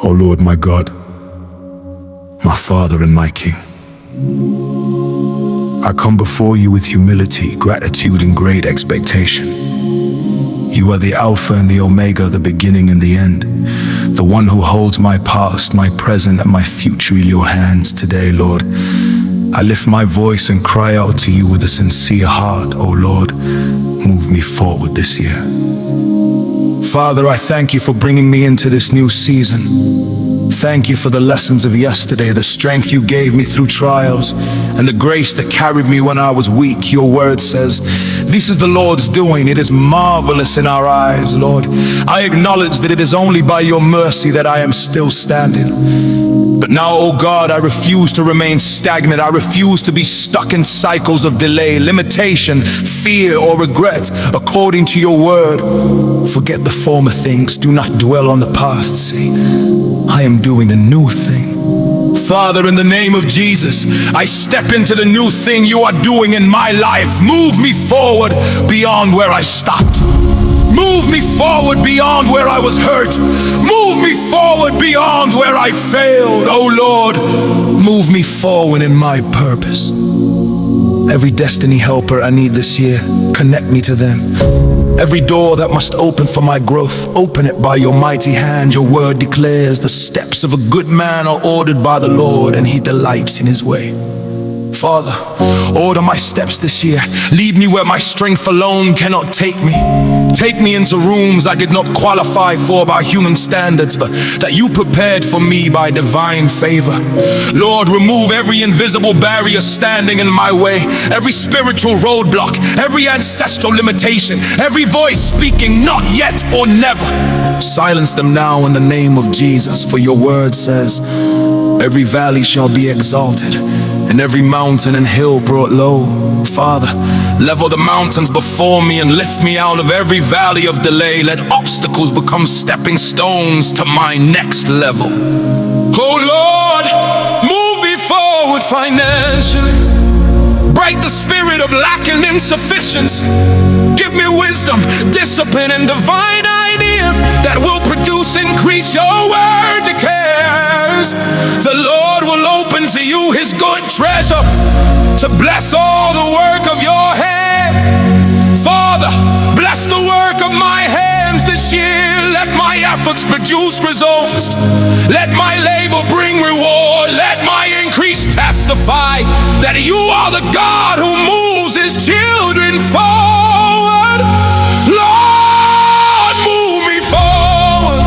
O Lord my God, my Father and my King, I come before you with humility, gratitude, and great expectation. You are the Alpha and the Omega, the beginning and the end, the one who holds my past, my present, and my future in your hands today, Lord. I lift my voice and cry out to you with a sincere heart. O Lord, move me forward this year. Father, I thank you for bringing me into this new season. Thank you for the lessons of yesterday, the strength you gave me through trials, and the grace that carried me when I was weak. Your word says, this is the Lord's doing. It is marvelous in our eyes, Lord. I acknowledge that it is only by your mercy that I am still standing. But now, oh God, I refuse to remain stagnant. I refuse to be stuck in cycles of delay, limitation, fear, or regret. According to your word, forget the former things. Do not dwell on the past. See, I am doing a new thing. Father, in the name of Jesus, I step into the new thing you are doing in my life. Move me forward beyond where I stopped. Move me forward beyond where I was hurt. Move me forward beyond where I failed. Oh Lord, move me forward in my purpose. Every destiny helper I need this year, connect me to them. Every door that must open for my growth, open it by your mighty hand. Your word declares the steps of a good man are ordered by the Lord, and he delights in his way. Father, order my steps this year. Lead me where my strength alone cannot take me. Take me into rooms I did not qualify for by human standards, but that you prepared for me by divine favor. Lord, remove every invisible barrier standing in my way, every spiritual roadblock, every ancestral limitation, every voice speaking not yet or never. Silence them now in the name of Jesus, for your word says, every valley shall be exalted, and every mountain and hill brought low. Father, level the mountains before me and lift me out of every valley of delay. Let obstacles become stepping stones to my next level. Oh Lord, move me forward financially. Break the spirit of lack and insufficiency. Give me wisdom, discipline, and divine ideas that will produce increase. Your word declares the Lord will open to you his good treasure to bless all the work of your hand. Father, bless the work of my hands this year. Let my efforts produce results. Let my labor bring reward. Let my increase testify that you are the God who moves his children forward. Lord, move me forward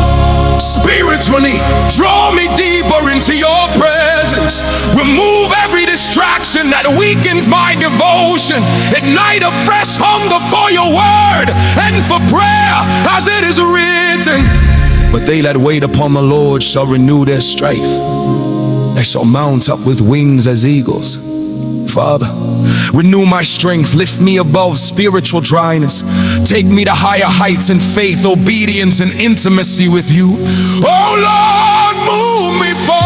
spiritually. Draw me deeper into your presence. Remove every distraction that weakens my devotion. Ignite a fresh hunger for your word and for prayer, as it is written. But they that wait upon the Lord shall renew their strength. They shall mount up with wings as eagles. Father, renew my strength. Lift me above spiritual dryness. Take me to higher heights in faith, obedience, and intimacy with you. Oh Lord, move me forward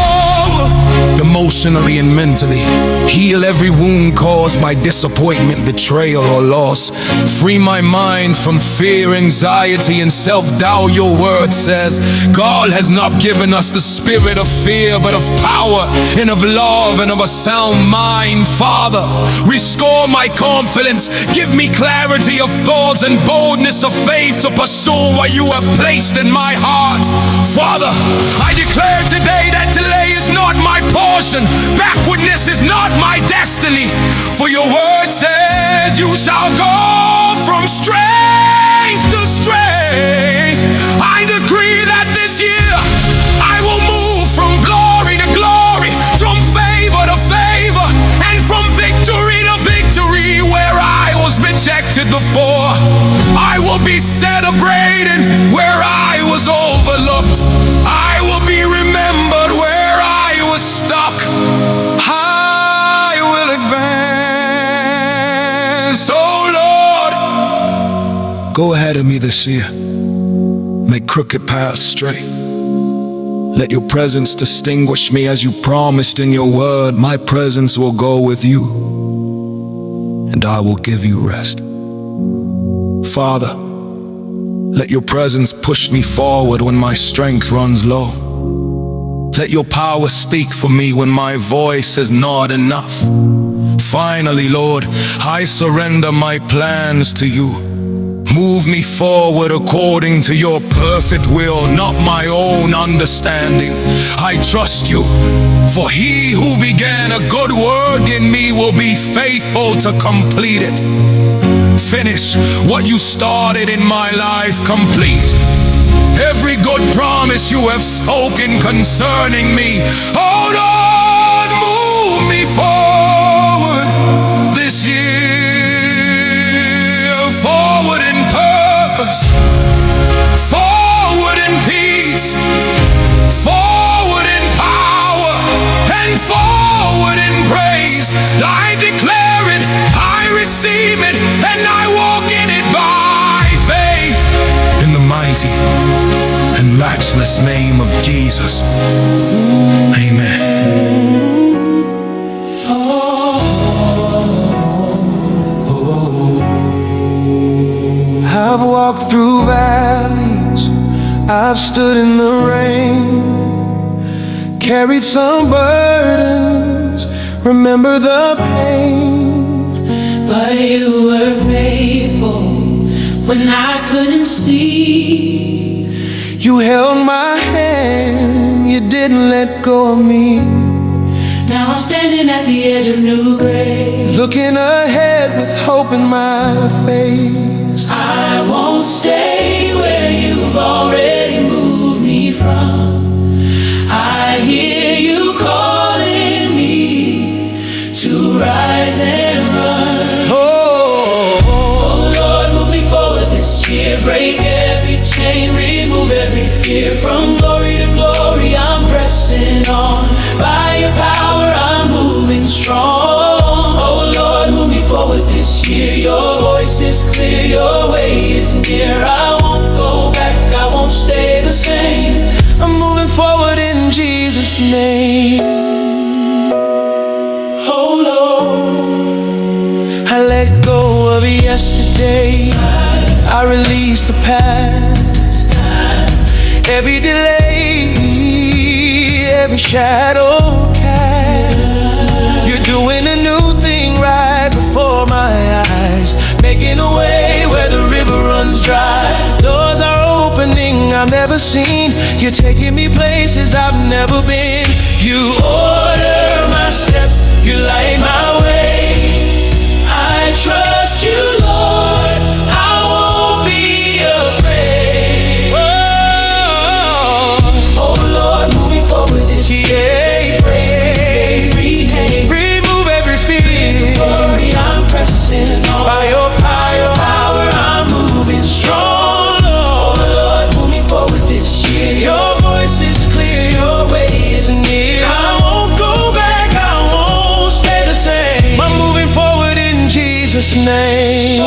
emotionally and mentally. Heal every wound caused by disappointment, betrayal, or loss. Free my mind from fear, anxiety, and self-doubt. Your word says God has not given us the spirit of fear, but of power and of love and of a sound mind. Father, restore my confidence. Give me clarity of thoughts and boldness of faith to pursue what you have placed in my heart. Father, I declare today that delay is not my portion. Backwardness is not my destiny. For your word says you shall go from strength to strength. I decree that this year I will move from glory to glory, from favor to favor, and from victory to victory. Where I was rejected before, I will be celebrated. Where I was overlooked, I will be remembered. Where I was stuck, I will advance. Oh Lord, go ahead of me this year. Make crooked paths straight. Let your presence distinguish me as you promised in your word. My presence will go with you, and I will give you rest. Father, let your presence push me forward when my strength runs low. Let your power speak for me when my voice is not enough. Finally, Lord, I surrender my plans to you. Move me forward according to your perfect will, not my own understanding. I trust you, for he who began a good work in me will be faithful to complete it. Finish what you started in my life, complete every good promise you have spoken concerning me. Oh Lord, move me forward this year, forward in purpose, forward in peace, forward in power, and forward in praise. I declare it, I receive it, and I walk in it by faith. In the mighty and matchless name of Jesus, amen. I've walked through valleys, I've stood in the rain, carried some burdens, remember the pain. But you were faithful when I couldn't see. You held my hand, you didn't let go of me. Now I'm standing at the edge of new grace, looking ahead with hope in my face. I won't stay where you've already moved me from. I hear you calling me to rise and run. Oh Lord, move me forward this year. Break every chain, remove every fear. From glory to glory, I'm pressing on. By your power, I'm moving strong. Oh Lord, move me forward this year. Your voice is clear, your way is near. I won't go back, I won't stay the same. I'm moving forward in Jesus' name. Oh Lord, I let go of yesterday, I release the past. Every delay, every shadow cast. You're doing a new thing right before my eyes, making a way where the river runs dry. Doors are opening I've never seen. You're taking me places I've never been. You order my steps, you light my way. I trust you, Lord, I won't be afraid. Oh Lord, move me forward this year. Remove every fear. Glory, I'm pressing on. By your power, I'm moving strong. Oh Lord, move me forward this year. Your voice is clear, your way is near. I won't go back, I won't stay the same. I'm moving forward in Jesus' name.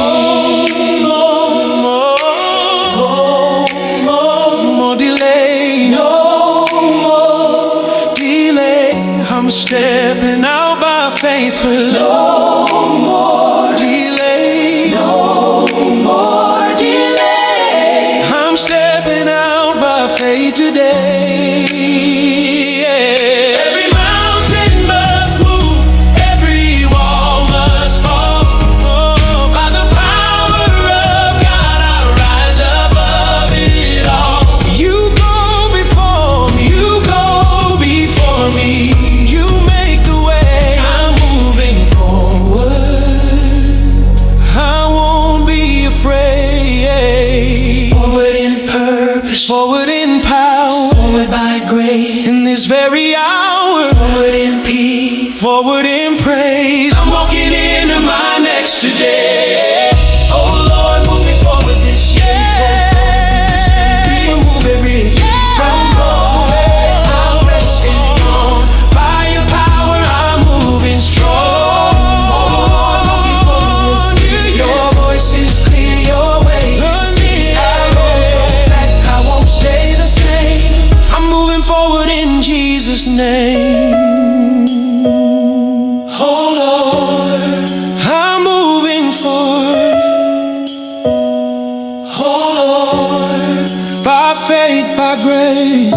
More delay, no more delay. I'm stepping out by faith with no more delay. no more delay. I'm stepping out by faith today. Every mountain must move, every wall must fall. By the power of God, I rise above it all. You go before me, you go before me. You make the way, I'm moving forward. I won't be afraid. Forward in purpose, Forward in power, forward by grace, in this very hour. forward in peace. Forward in praise, I'm walking into my next today. Oh Lord, move me forward this year. Remove every from glory, I'm pressing on. By your power, I'm moving strong. Your voice is clear, your way is near. I won't go back, I won't stay the same. I'm moving forward in Jesus' name. Oh Lord, I'm moving forward oh Lord, by faith, by grace.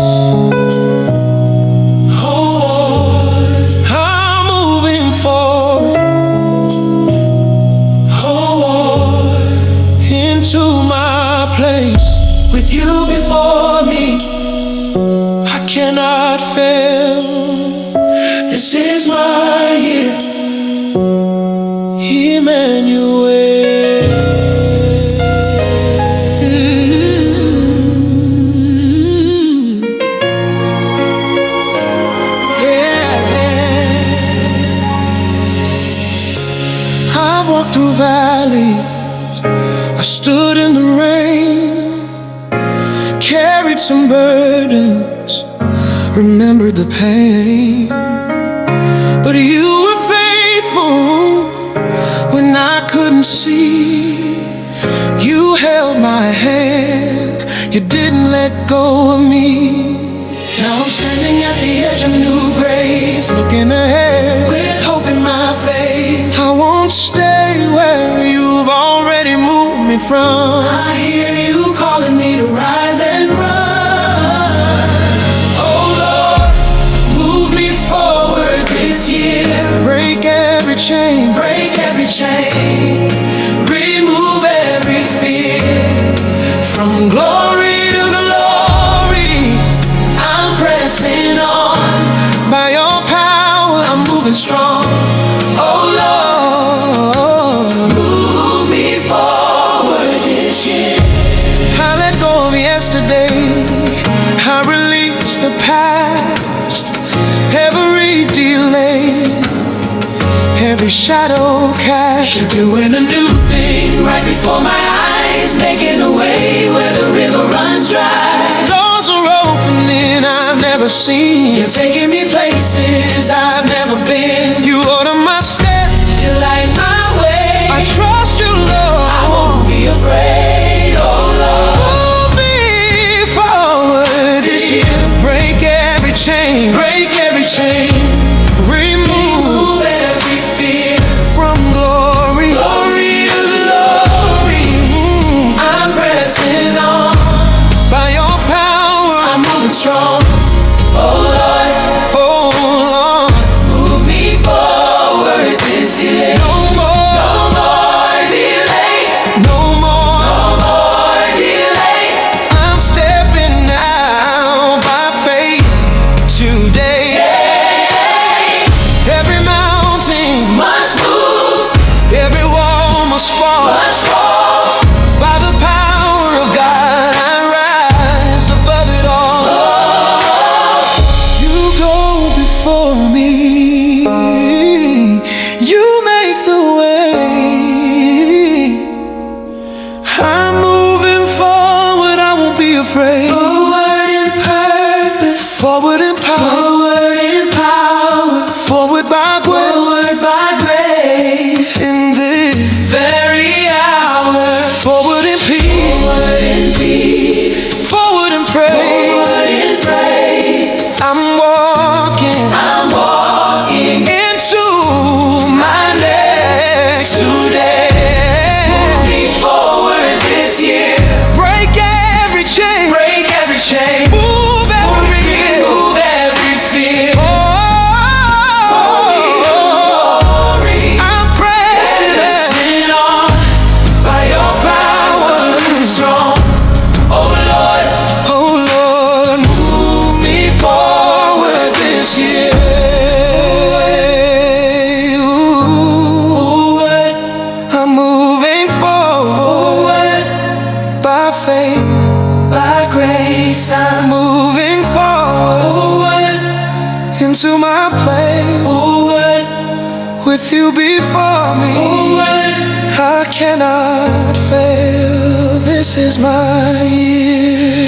valleys, I've stood in the rain, carried some burdens, remembered the pain. But you were faithful when I couldn't see. You held my hand, you didn't let go of me. Now I'm standing at the edge of new grace, looking ahead with hope in my face. I won't stay where you've already moved me from. I hear you calling me to rise and run. Oh Lord, move me forward this year. Break every chain, break every chain. Remove every fear. From glory to glory, I'm pressing on. By your power, I'm moving strong. Oh Lord, move me forward this year. I let go of yesterday, I release the past. Every delay, every shadow cast. You're doing a new thing right before my eyes, making a way where the river runs dry. Doors are opening I've never seen. You're taking me places I've never been. You order my steps, you light my way. I trust you, Lord, I won't be afraid. Oh Lord, move me forward this year. Break every chain, break every chain. Remove every fear. From glory, glory to glory, I'm pressing on. By your power, I'm moving strong. Oh Lord, move me forward this year. No more delay. No more delay. I'm stepping out by faith today. Every mountain must move, every wall must fall. By the power of God, I rise above it all. You go before me, you make the way. I'm moving forward, I won't be afraid. Forward in purpose, forward in power, forward in power, forward by grace, forward by grace. In this very hour, forward in peace, forward in peace, forward in praise, forward in praise. I'm walking into my next today. Move me forward this year. Break every chain, break every chain. Move every fear, move every fear. I'm pressing on. By your power, I'm strong. Oh Lord, move me forward this year. I'm moving forward by faith, by grace. I'm moving forward into my place. With you before me, I cannot fail. This is my year.